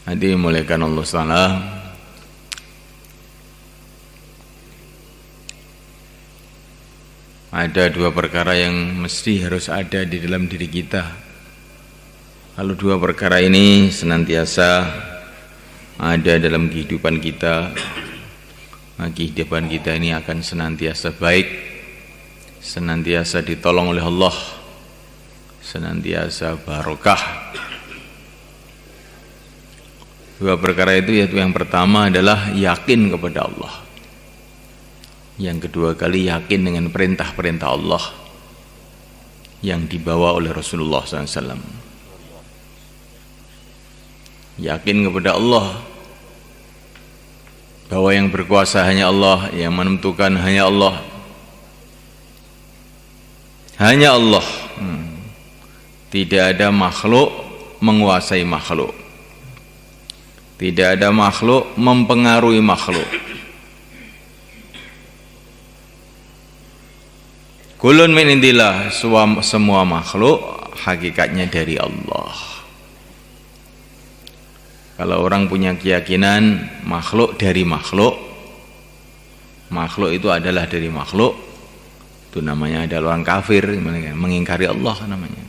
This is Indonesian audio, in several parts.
Hadirin muliakan Allah Ta'ala. Ada dua perkara yang mesti harus ada di dalam diri kita. Kalau dua perkara ini senantiasa ada dalam kehidupan kita, kehidupan kita ini akan senantiasa baik, senantiasa ditolong oleh Allah, senantiasa barokah. Dua perkara itu yaitu yang pertama adalah yakin kepada Allah. Yang kedua kali yakin dengan perintah-perintah Allah yang dibawa oleh Rasulullah SAW. Yakin kepada Allah bahwa yang berkuasa hanya Allah, yang menentukan hanya Allah. Hanya Allah. Tidak ada makhluk menguasai makhluk. Tidak ada makhluk mempengaruhi makhluk. Kulun min indillah, semua makhluk hakikatnya dari Allah. Kalau orang punya keyakinan makhluk dari makhluk, makhluk itu adalah dari makhluk, itu namanya adalah orang kafir, mengingkari Allah namanya.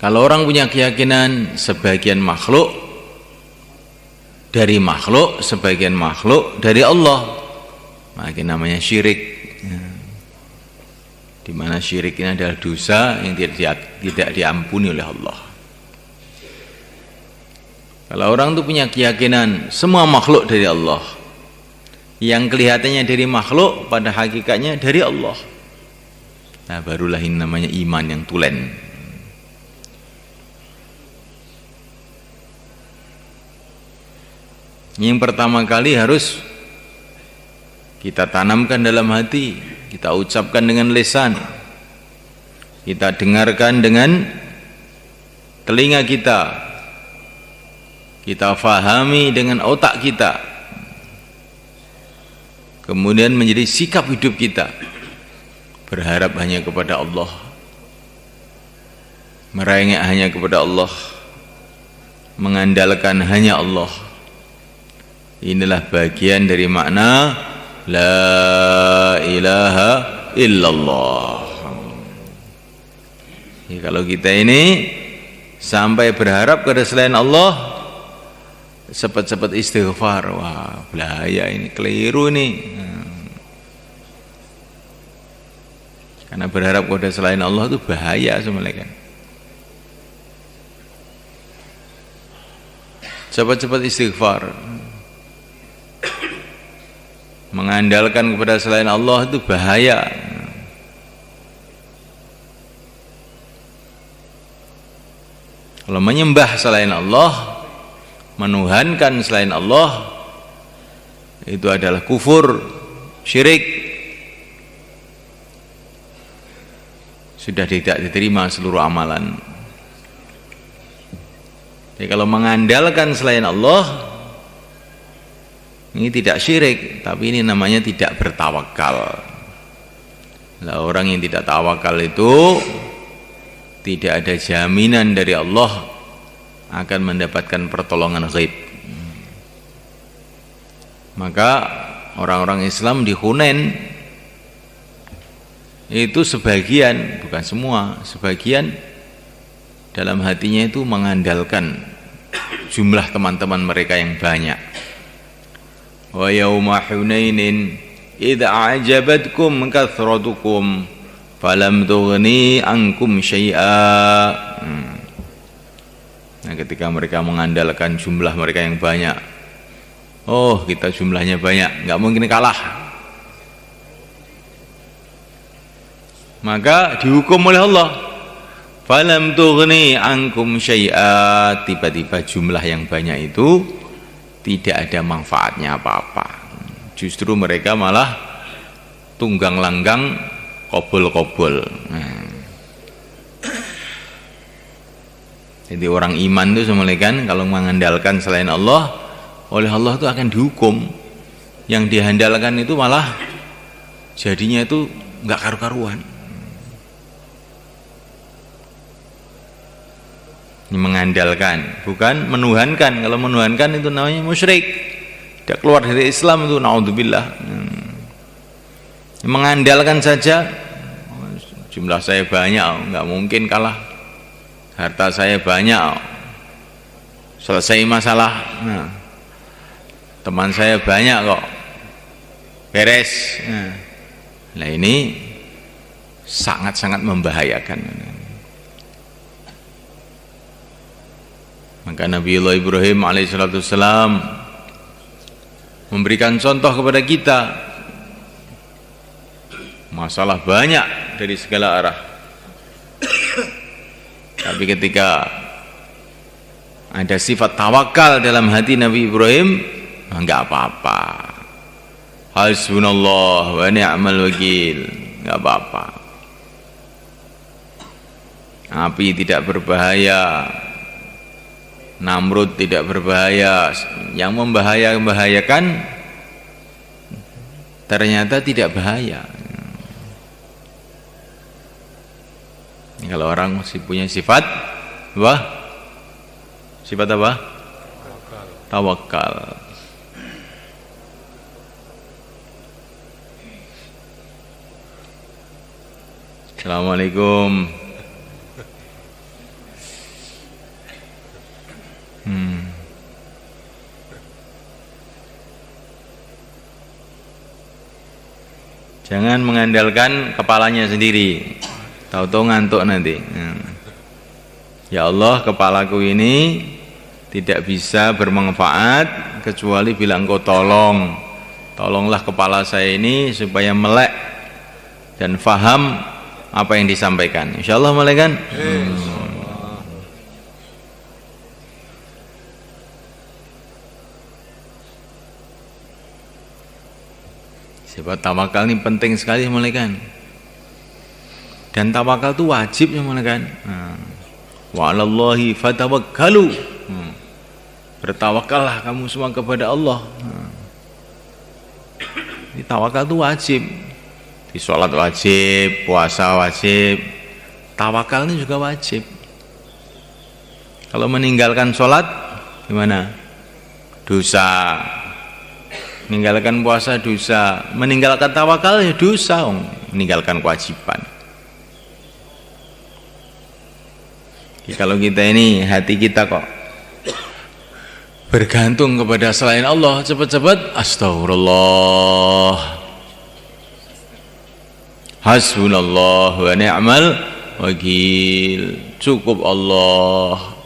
Kalau orang punya keyakinan sebagian makhluk dari makhluk, sebagian makhluk dari Allah, maka namanya syirik. Di mana syirik ini adalah dosa yang tidak diampuni oleh Allah. Kalau orang itu punya keyakinan semua makhluk dari Allah, yang kelihatannya dari makhluk pada hakikatnya dari Allah, nah barulah ini namanya iman yang tulen. Yang pertama kali harus kita tanamkan dalam hati, kita ucapkan dengan lisan, kita dengarkan dengan telinga kita fahami dengan otak kita, kemudian menjadi sikap hidup kita, berharap hanya kepada Allah, merengek hanya kepada Allah, mengandalkan hanya Allah. Inilah bagian dari makna La ilaha illallah. Ya, kalau kita ini sampai berharap kepada selain Allah, cepat-cepat istighfar. Wah, bahaya ini, keliru ini. Karena berharap kepada selain Allah itu bahaya sebenarnya. Cepat-cepat istighfar. Mengandalkan kepada selain Allah itu bahaya. Kalau menyembah selain Allah, menuhankan selain Allah, itu adalah kufur, syirik. Sudah tidak diterima seluruh amalan. Jadi kalau mengandalkan selain Allah, ini tidak syirik, tapi ini namanya tidak bertawakal. Nah, orang yang tidak tawakal itu tidak ada jaminan dari Allah akan mendapatkan pertolongan ghaib. Maka orang-orang Islam di Hunain itu sebagian, bukan semua, sebagian dalam hatinya itu mengandalkan jumlah teman-teman mereka yang banyak. Wa yauma hunainin idza a'jabatkum kathratukum falam tughni ankum syai'a. Nah, ketika mereka mengandalkan jumlah mereka yang banyak, oh kita jumlahnya banyak, nggak mungkin kalah, maka dihukum oleh Allah. Falam tughni ankum syai'a, tiba-tiba jumlah yang banyak itu tidak ada manfaatnya apa-apa. Justru mereka malah tunggang langgang, kobol-kobol. Jadi orang iman itu semuanya kalau mengandalkan selain Allah, oleh Allah itu akan dihukum. Yang diandalkan itu malah jadinya itu nggak karu-karuan. Ini mengandalkan, bukan menuhankan. Kalau menuhankan itu namanya musyrik. Tidak keluar dari Islam itu, naudzubillah. Mengandalkan saja, jumlah saya banyak, nggak mungkin kalah. Harta saya banyak, selesai masalah. Nah, teman saya banyak kok, beres. Nah ini sangat-sangat membahayakan. Maka Nabiullah Ibrahim alaihissalam memberikan contoh kepada kita. Masalah banyak dari segala arah, tapi ketika ada sifat tawakal dalam hati Nabi Ibrahim, enggak apa-apa. Hasbunallah wa ni'mal wakil, enggak apa-apa. Api tidak berbahaya, Namrud tidak berbahaya, yang membahayakan ternyata tidak bahaya. Kalau orang punya sifat apa? Sifat apa? Tawakal. Assalamualaikum. Jangan mengandalkan kepalanya sendiri, tahu-tahu ngantuk nanti. Ya Allah, kepalaku ini tidak bisa bermanfaat kecuali bila Engkau tolonglah kepala saya ini supaya melek dan faham apa yang disampaikan. Insyaallah melek kan? Sebab tawakal ini penting sekali kan. Dan tawakal itu wajib kan. Wa 'alallahi fatawakkalu. Bertawakallah kamu semua kepada Allah. Ini tawakal itu wajib. Di sholat wajib, puasa wajib, tawakal ini juga wajib. Kalau meninggalkan sholat gimana? Dosa. Meninggalkan puasa dosa, meninggalkan tawakal ya dosa, meninggalkan kewajiban. Jadi kalau kita ini hati kita kok bergantung kepada selain Allah, cepat-cepat astagfirullah, hasbunallah wa ni'mal wakil, cukup Allah,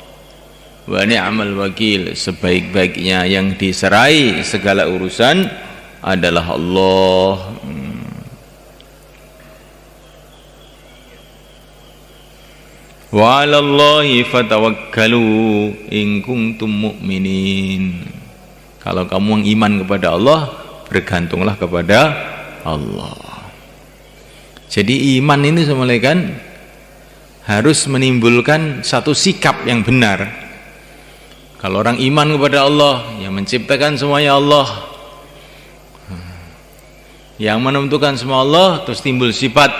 wa ni'mal wakil, sebaik-baiknya yang diserai segala urusan adalah Allah. Wa 'alallahi fatawakkalu in kuntum mu'minin. Kalau kamu iman kepada Allah, bergantunglah kepada Allah. Jadi iman ini semuanya kan harus menimbulkan satu sikap yang benar. Kalau orang iman kepada Allah, yang menciptakan semuanya Allah, yang menentukan semua Allah, terus timbul sifat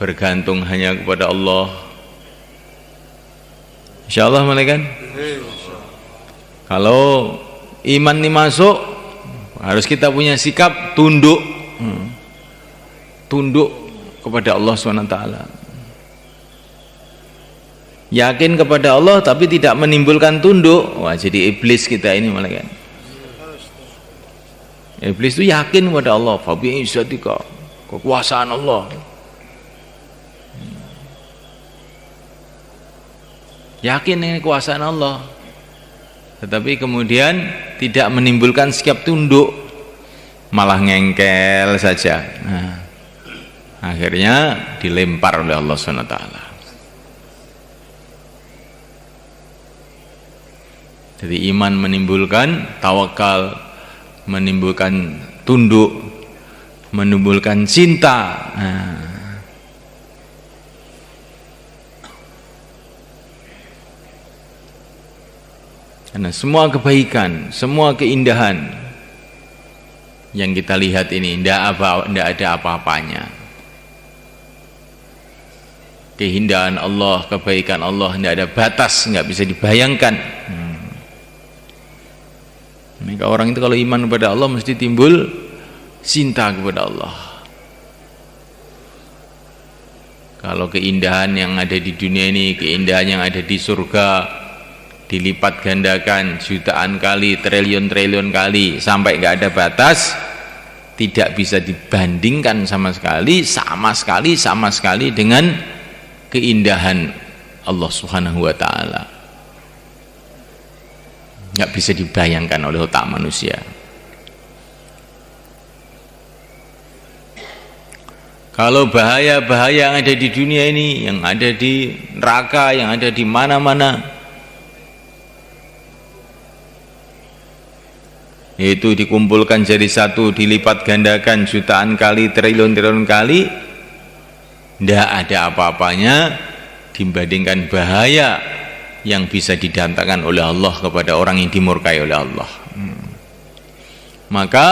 bergantung hanya kepada Allah. Insyaallah kan? Kalau iman ini masuk, harus kita punya sikap tunduk, tunduk kepada Allah SWT. Yakin kepada Allah tapi tidak menimbulkan tunduk, wah jadi iblis kita ini kan. Iblis itu yakin kepada Allah, fa bi izzatika, kekuasaan Allah. Yakin dengan kekuasaan Allah, tetapi kemudian tidak menimbulkan sikap tunduk, malah ngengkel saja. Nah, akhirnya dilempar oleh Allah SWT. Jadi iman menimbulkan tawakal, menimbulkan tunduk, menimbulkan cinta. Karena semua kebaikan, semua keindahan yang kita lihat ini tidak ada apa-apanya Keindahan Allah, kebaikan Allah tidak ada batas, nggak bisa dibayangkan. Maka orang itu kalau iman kepada Allah mesti timbul cinta kepada Allah. Kalau keindahan yang ada di dunia ini, keindahan yang ada di surga dilipat gandakan jutaan kali, triliun-triliun kali sampai nggak ada batas, tidak bisa dibandingkan sama sekali dengan keindahan Allah Subhanahu wa taala. Nggak bisa dibayangkan oleh otak manusia. Kalau bahaya-bahaya yang ada di dunia ini, yang ada di neraka, yang ada di mana-mana, yaitu dikumpulkan jadi satu, dilipat gandakan jutaan kali, triliun-triliun kali, tidak ada apa-apanya dibandingkan bahaya yang bisa didatangkan oleh Allah kepada orang yang dimurkai oleh Allah. Maka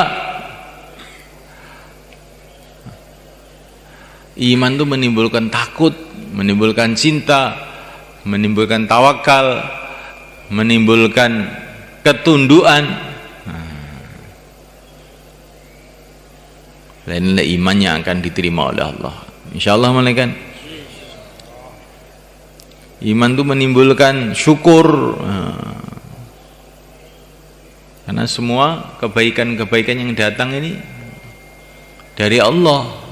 iman itu menimbulkan takut, menimbulkan cinta, menimbulkan tawakal, menimbulkan ketunduan. Lain-lain iman yang akan diterima oleh Allah, insyaallah. Malaikat iman itu menimbulkan syukur, karena semua kebaikan-kebaikan yang datang ini dari Allah.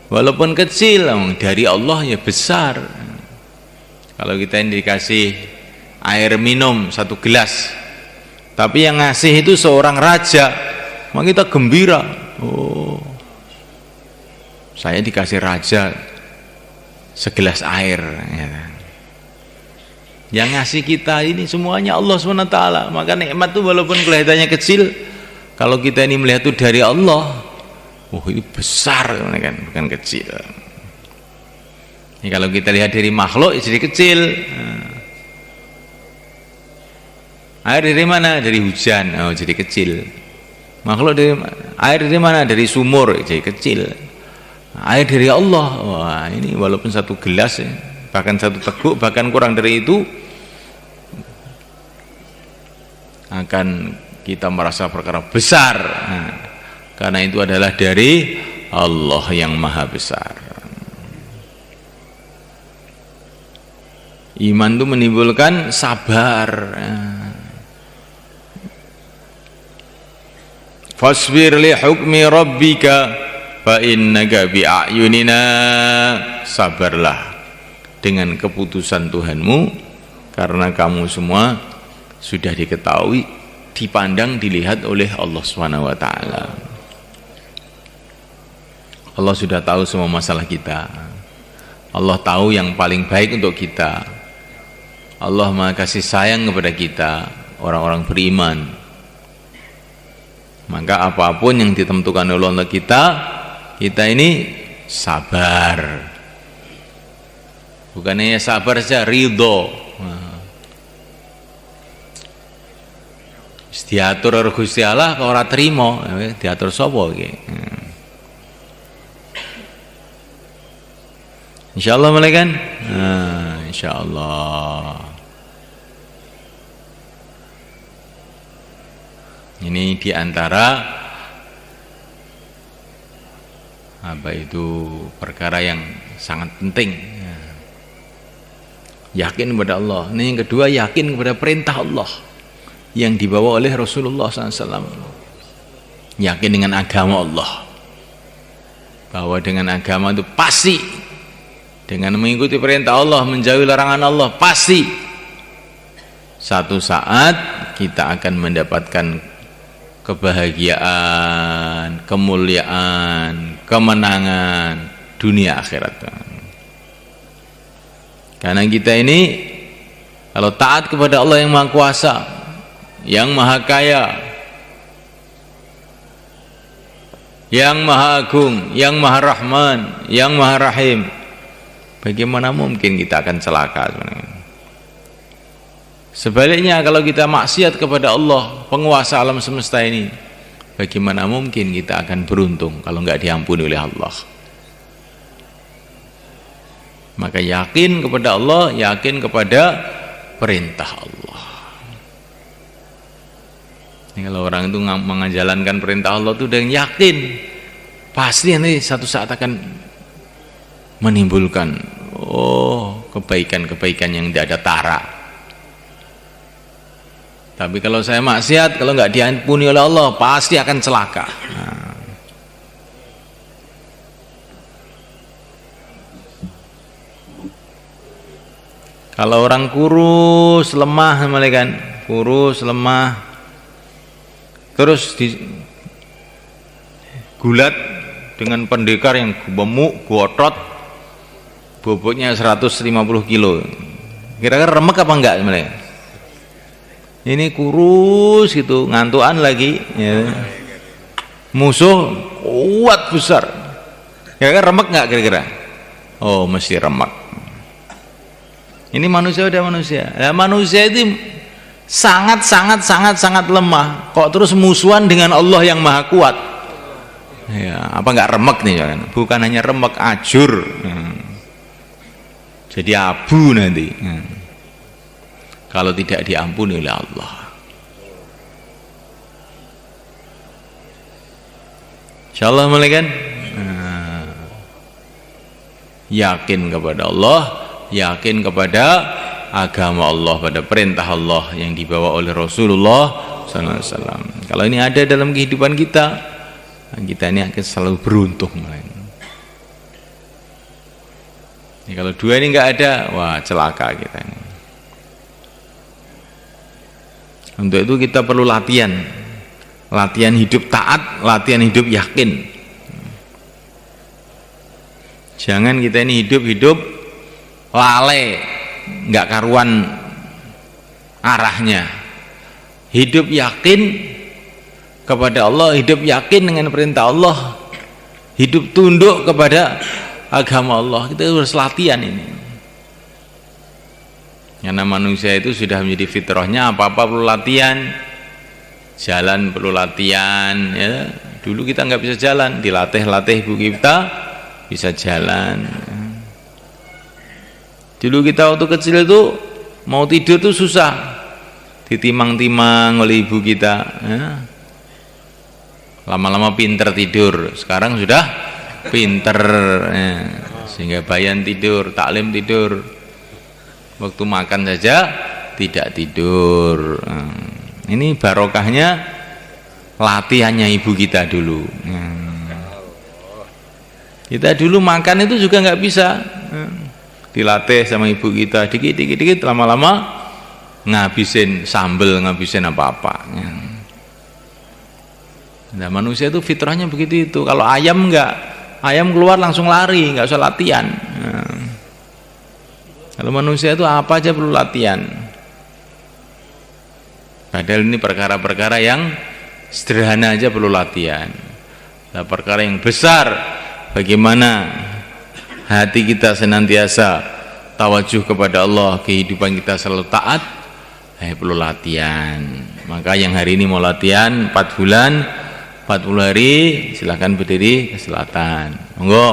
Walaupun kecil, dari Allah ya besar. Kalau kita ini dikasih air minum 1 gelas, tapi yang ngasih itu seorang raja, maka kita gembira. Oh, saya dikasih raja segelas air. Yang ngasih kita ini semuanya Allah SWT. Maka nikmat itu walaupun kelihatannya kecil, kalau kita ini melihat itu dari Allah, oh ini besar kan, bukan kecil. Ini kalau kita lihat dari makhluk jadi kecil. Air dari mana? Dari hujan, oh jadi kecil. Makhluk dari air dari mana? Dari sumur, jadi kecil. Air dari Allah, wah ini walaupun 1 gelas, bahkan 1 teguk, bahkan kurang dari itu, akan kita merasa perkara besar. Karena itu adalah dari Allah yang maha besar. Iman itu menimbulkan sabar. Fasbir li hukmi rabbika fa innaka bi a'yunina. Sabarlah dengan keputusan Tuhanmu, karena kamu semua sudah diketahui, dipandang, dilihat oleh Allah Subhanahu wa taala. Allah sudah tahu semua masalah kita. Allah tahu yang paling baik untuk kita. Allah Maha kasih sayang kepada kita, orang-orang beriman. Maka apapun yang ditentukan oleh Allah kita ini sabar. Bukannya sabar saja, ridho. Diatur oleh Gusti Allah kok ora trimo, diatur sapa iki? Insyaallah malaikat. Insyaallah. Ini diantara apa itu perkara yang sangat penting. Yakin kepada Allah. Ini yang kedua, yakin kepada perintah Allah yang dibawa oleh Rasulullah SAW. Yakin dengan agama Allah, bahwa dengan agama itu pasti, dengan mengikuti perintah Allah, menjauhi larangan Allah, pasti satu saat kita akan mendapatkan kebahagiaan, kemuliaan, kemenangan dunia akhirat. Karena kita ini kalau taat kepada Allah yang Maha Kuasa, yang Maha Kaya, yang Maha Agung, yang Maha Rahman, yang Maha Rahim, bagaimana mungkin kita akan celaka sebenarnya? Sebaliknya, kalau kita maksiat kepada Allah, penguasa alam semesta ini, bagaimana mungkin kita akan beruntung kalau nggak diampuni oleh Allah? Maka yakin kepada Allah, yakin kepada perintah Allah. Ini kalau orang itu menjalankan perintah Allah itu dengan yakin, pasti nanti satu saat akan menimbulkan kebaikan-kebaikan yang tidak ada tara. Tapi kalau saya maksiat, kalau nggak diampuni oleh Allah, pasti akan celaka. Kalau orang kurus, lemah, kan, kurus, lemah, terus digulat dengan pendekar yang gemuk, gotot, bobotnya 150 kilo. Kira-kira remek apa enggak sebenarnya? Ini kurus gitu, ngantuan lagi, ya. Musuh kuat besar. Kira-kira remek enggak kira-kira? Oh, mesti remek. Ini manusia udah manusia. Nah, manusia itu sangat lemah. Kok terus musuhan dengan Allah yang maha kuat? Ya, apa enggak remek nih kan? Bukan hanya remek, ajur. Jadi abu nanti. Kalau tidak diampuni oleh Allah. Insyaallah mulai kan? Yakin kepada Allah, yakin kepada agama Allah, pada perintah Allah yang dibawa oleh Rasulullah SAW. Kalau ini ada dalam kehidupan kita, kita ini akan selalu beruntung. Ini kalau dua ini nggak ada, wah celaka kita ini. Untuk itu kita perlu latihan hidup taat, latihan hidup yakin. Jangan kita ini hidup lalai, nggak karuan arahnya. Hidup yakin kepada Allah, hidup yakin dengan perintah Allah, hidup tunduk kepada agama Allah. Kita harus latihan ini. Karena manusia itu sudah menjadi fitrahnya, apa-apa perlu latihan. Jalan perlu latihan, ya. Dulu kita nggak bisa jalan, dilatih-latih ibu kita bisa jalan. Dulu kita waktu kecil itu mau tidur tuh susah, ditimang-timang oleh ibu kita, ya. Lama-lama pinter tidur, sekarang sudah pinter, ya. Sehingga bayan tidur, taklim tidur, waktu makan saja tidak tidur. Ini barokahnya latihannya ibu kita dulu. Kita dulu makan itu juga nggak bisa, dilatih sama ibu kita dikit lama-lama ngabisin sambel, ngabisin apa-apa. Nah, manusia itu fitrahnya begitu itu. Kalau ayam enggak, ayam keluar langsung lari, nggak usah latihan. Kalau manusia itu apa aja perlu latihan. Padahal ini perkara-perkara yang sederhana aja perlu latihan. Nah, perkara yang besar, bagaimana hati kita senantiasa tawajuh kepada Allah, kehidupan kita selalu taat, perlu latihan. Maka yang hari ini mau latihan 4 bulan, 40 hari, silahkan berdiri ke selatan. Monggo.